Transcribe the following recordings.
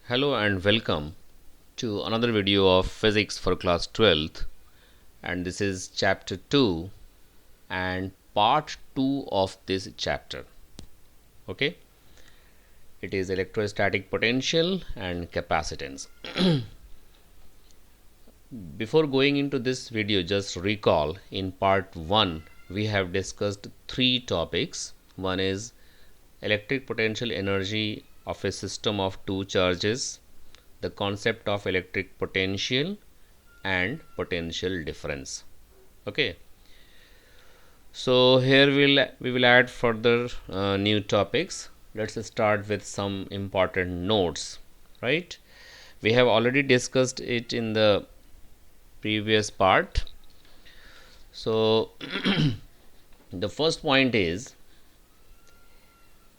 Hello and welcome to another video of physics for class 12th, and this is chapter 2 and part 2 of this chapter. Okay, it is electrostatic potential and capacitance. Before going into this video, just recall in part 1 we have discussed three topics. One is electric potential energy of a system of two charges, the concept of electric potential and potential difference. Okay, so here we will add further new topics. Let's start with some important notes. Right, we have already discussed it in the previous part. So the first point is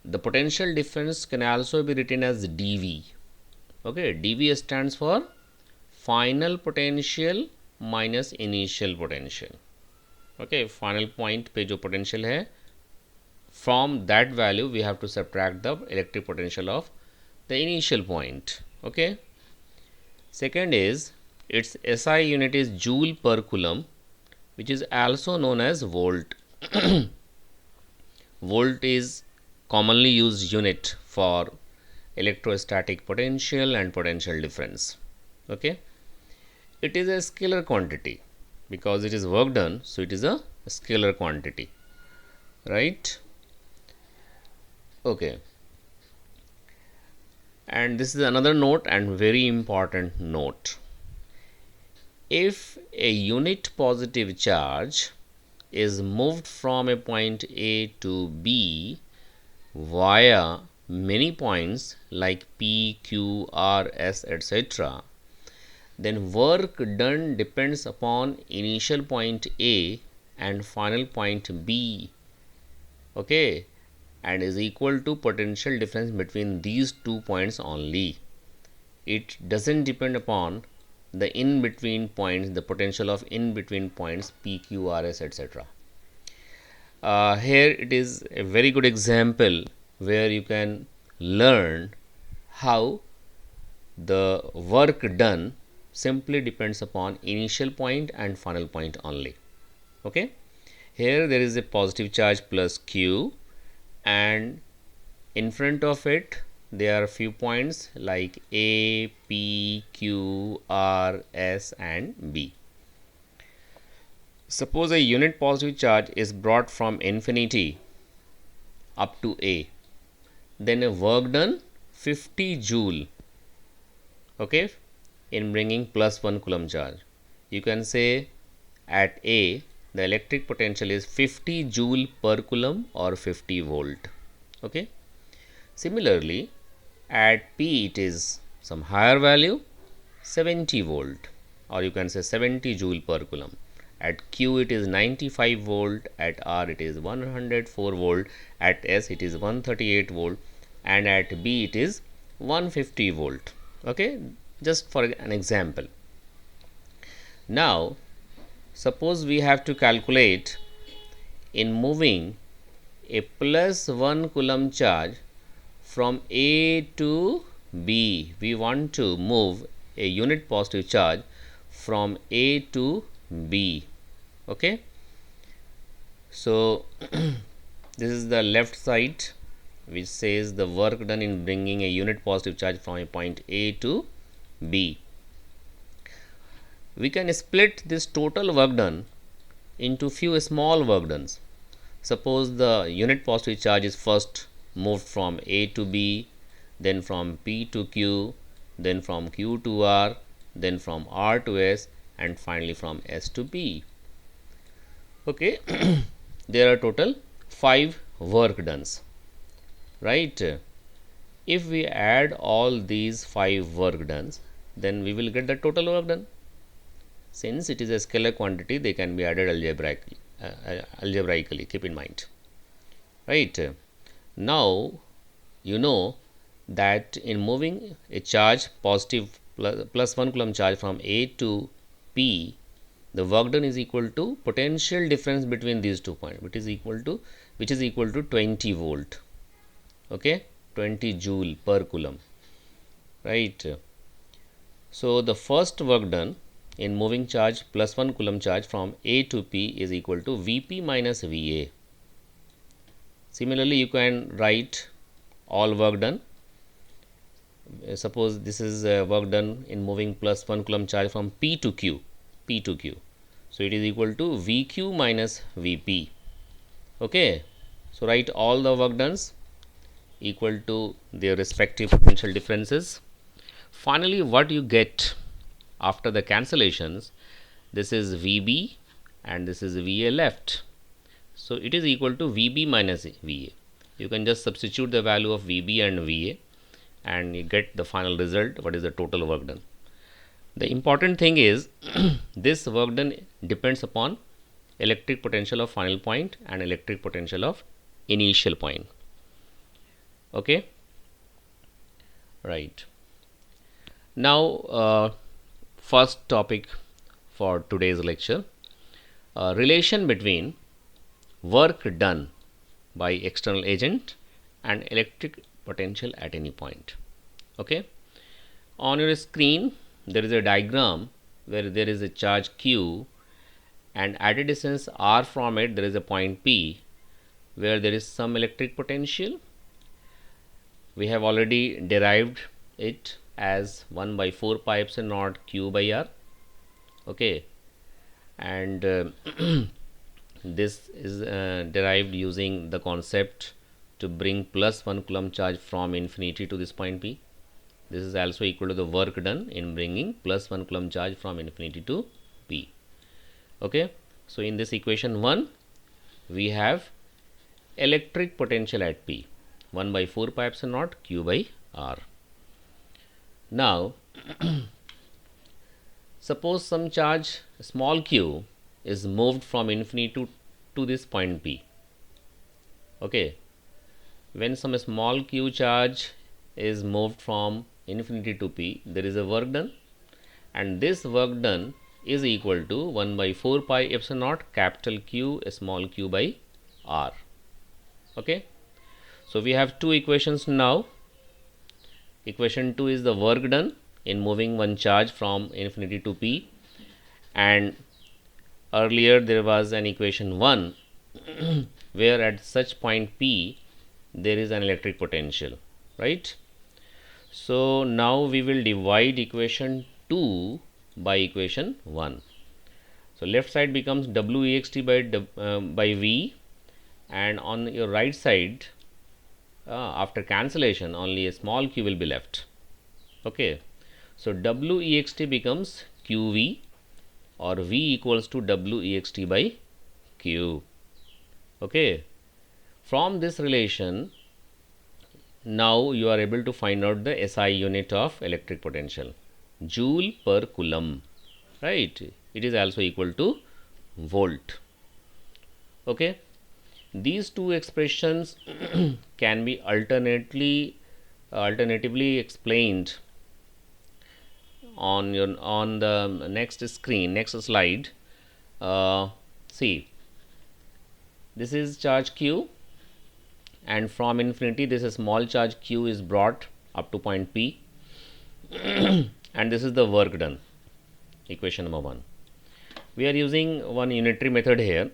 the potential difference can also be written as dV. Okay, dV stands for final potential minus initial potential. Okay, final point पे जो potential है, from that value we have to subtract the electric potential of the initial point. Okay, second is its SI unit is joule per coulomb, which is also known as volt. Volt is commonly used unit for electrostatic potential and potential difference. Okay, it is a scalar quantity because it is work done, so it is a scalar quantity, right? Okay, and this is another note and very important note. If a unit positive charge is moved from a point A to B via many points like P, Q, R, S, etc., then work done depends upon initial point A and final point B. Okay, and is equal to potential difference between these 2 points only. It doesn't depend upon the in between points, the potential of in between points P, Q, R, S, etc. Here it is a very good example where you can learn how the work done simply depends upon initial point and final point only. Okay, here there is a positive charge plus Q, and in front of it there are few points like A, P, Q, R, S and B. Suppose a unit positive charge is brought from infinity up to A, then a work done 50 joule, okay, in bringing plus 1 coulomb charge. You can say at A the electric potential is 50 joule per coulomb or 50 volt. Okay, similarly at P it is some higher value 70 volt, or you can say 70 joule per coulomb. At Q it is 95 volt, at R it is 104 volt, at S it is 138 volt, and at B it is 150 volt. Okay, just for an example. Now suppose we have to calculate in moving a plus 1 coulomb charge from A to B. We want to move a unit positive charge from A to B. Okay, so this is the left side which says the work done in bringing a unit positive charge from a point A to B. We can split this total work done into few small work dones. Suppose the unit positive charge is first moved from A to B, then from P to Q, then from Q to R, then from R to S, and finally from S to P. Okay, there are total 5 work dones, right? If we add all these 5 work dones, then we will get the total work done. Since it is a scalar quantity, they can be added algebraically, keep in mind, right? Now you know that in moving a charge positive plus 1 coulomb charge from A to P, the work done is equal to potential difference between these 2 points, which is equal to 20 volt. Okay, 20 joule per coulomb. right? So the first work done in moving charge plus 1 coulomb charge from A to P is equal to Vp minus Va. Similarly, you can write all work done. Suppose this is work done in moving plus 1 coulomb charge from P to Q. So it is equal to Vq minus Vp. Okay. So write all the work dones equal to their respective potential differences. Finally, what you get after the cancellations, this is Vb and this is Va left. So it is equal to Vb minus Va. You can just substitute the value of Vb and Va and you get the final result, what is the total work done. The important thing is this work done depends upon electric potential of final point and electric potential of initial point. Okay, right. Now first topic for today's lecture, relation between work done by external agent and electric potential at any point. Okay, on your screen there is a diagram where there is a charge Q and at a distance r from it there is a point P where there is some electric potential. We have already derived it as 1 by 4 pi epsilon naught Q by R. Okay, and this is derived using the concept to bring plus 1 coulomb charge from infinity to this point P. This is also equal to the work done in bringing plus 1 coulomb charge from infinity to P. Okay, so in this equation 1 we have electric potential at P, 1 by 4 pi epsilon naught Q by R. Now suppose some charge small q is moved from infinity to this point P. Okay, when some small q charge is moved from infinity to P, there is a work done, and this work done is equal to 1 by 4 pi epsilon naught capital Q small q by R. Okay, so we have two equations now. Equation 2 is the work done in moving one charge from infinity to P, and earlier there was an equation 1 where at such point P there is an electric potential, right? So now we will divide equation 2 by equation 1. So left side becomes Wext by V, and on your right side after cancellation only a small q will be left. Okay, so Wext becomes Qv or V equals to Wext by Q. Okay, from this relation now you are able to find out the SI unit of electric potential, joule per coulomb, right? It is also equal to volt. Okay, these two expressions can be alternatively explained on the next slide. See, this is charge Q, and from infinity this is small charge Q is brought up to point P and this is the work done, equation number 1. We are using one unitary method here,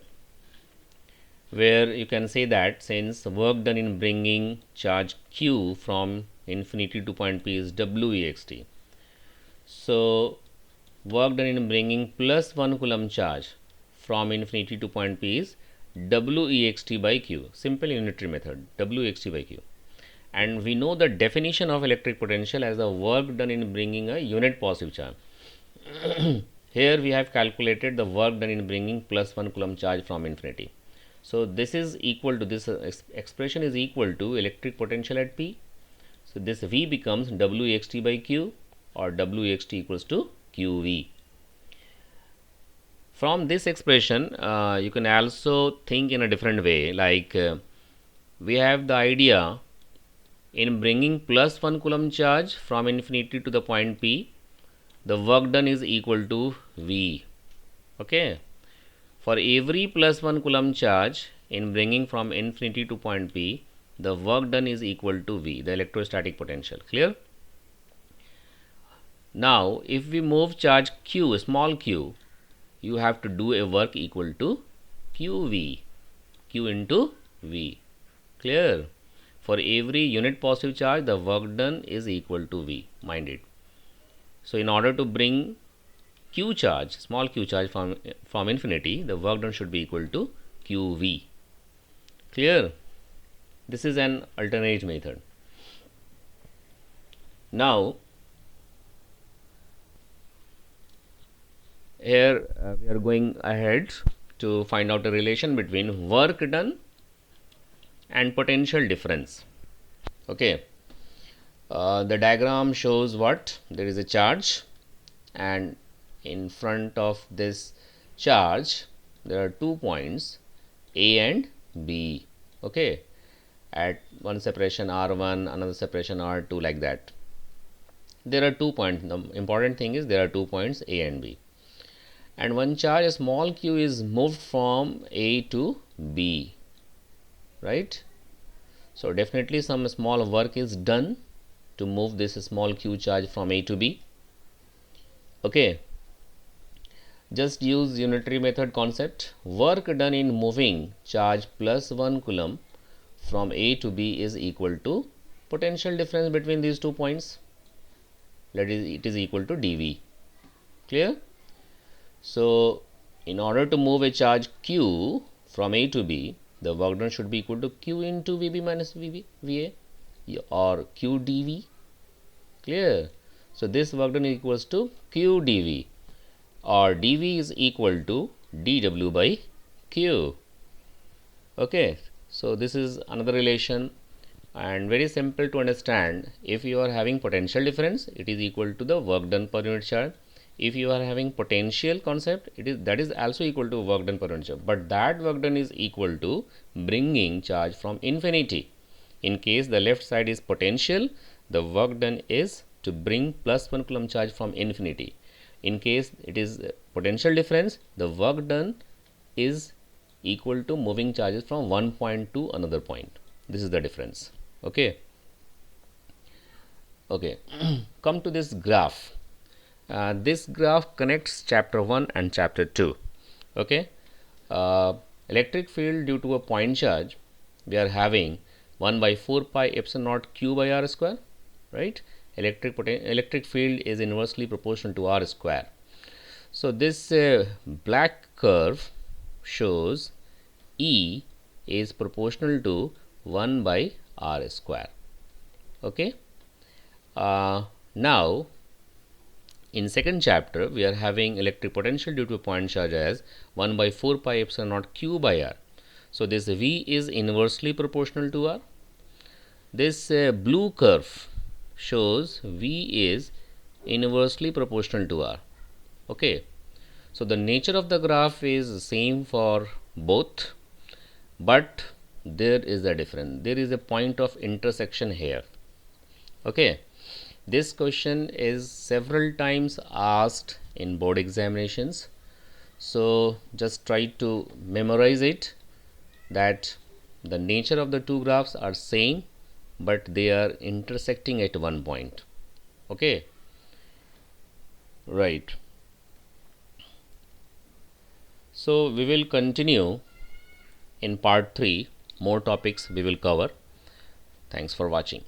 where you can say that since work done in bringing charge Q from infinity to point P is Wext, so work done in bringing plus 1 coulomb charge from infinity to point P is Wext by Q, simple unitary method, Wext by Q. And we know the definition of electric potential as the work done in bringing a unit positive charge. Here we have calculated the work done in bringing plus 1 coulomb charge from infinity. So this is equal to this expression is equal to electric potential at P. So this V becomes Wext by Q, or Wext equals to Qv. From this expression you can also think in a different way, like we have the idea in bringing plus 1 coulomb charge from infinity to the point P, the work done is equal to V. Okay, for every plus 1 coulomb charge in bringing from infinity to point P, the work done is equal to V, the electrostatic potential. Clear? Now if we move charge q, small q, you have to do a work equal to qv, q into v. Clear? For every unit positive charge, the work done is equal to v. Mind it. So in order to bring q charge, small q charge from infinity, the work done should be equal to qv. Clear? This is an alternate method. Now here we are going ahead to find out a relation between work done and potential difference. Okay, the diagram shows what? There is a charge, and in front of this charge there are 2 points A and B. Okay, at one separation R1, another separation R2, like that. There are 2 points. The important thing is there are 2 points A and B, and one charge, a small q, is moved from A to B, right? So definitely some small work is done to move this small q charge from A to B. Okay, just use unitary method concept. Work done in moving charge plus 1 coulomb from A to B is equal to potential difference between these 2 points, that is, it is equal to dV. Clear? So in order to move a charge q from A to B, the work done should be equal to q into Vb minus Va, or q dV. Clear? So this work done equals to q dV, or dV is equal to dW by q. Okay, so this is another relation, and very simple to understand. If you are having potential difference, it is equal to the work done per unit charge. If you are having potential concept, that is also equal to work done per unit charge, but that work done is equal to bringing charge from infinity. In case the left side is potential, the work done is to bring plus 1 coulomb charge from infinity. In case it is potential difference, the work done is equal to moving charges from one point to another point. This is the difference. Okay, okay. Come to this graph. This graph connects chapter 1 and chapter 2. Okay, electric field due to a point charge, we are having 1 by 4 pi epsilon naught q by r square, right? Electric field is inversely proportional to r square. So this black curve shows E is proportional to 1 by r square. Okay, now in second chapter we are having electric potential due to a point charge as 1 by 4 pi epsilon naught q by r. So this V is inversely proportional to r. This blue curve shows V is inversely proportional to r. Okay, so the nature of the graph is same for both, but there is a difference. There is a point of intersection here. Okay, this question is several times asked in board examinations, so just try to memorize it, that the nature of the two graphs are same, but they are intersecting at one point. Okay, right. So we will continue in part 3. More topics we will cover. Thanks for watching.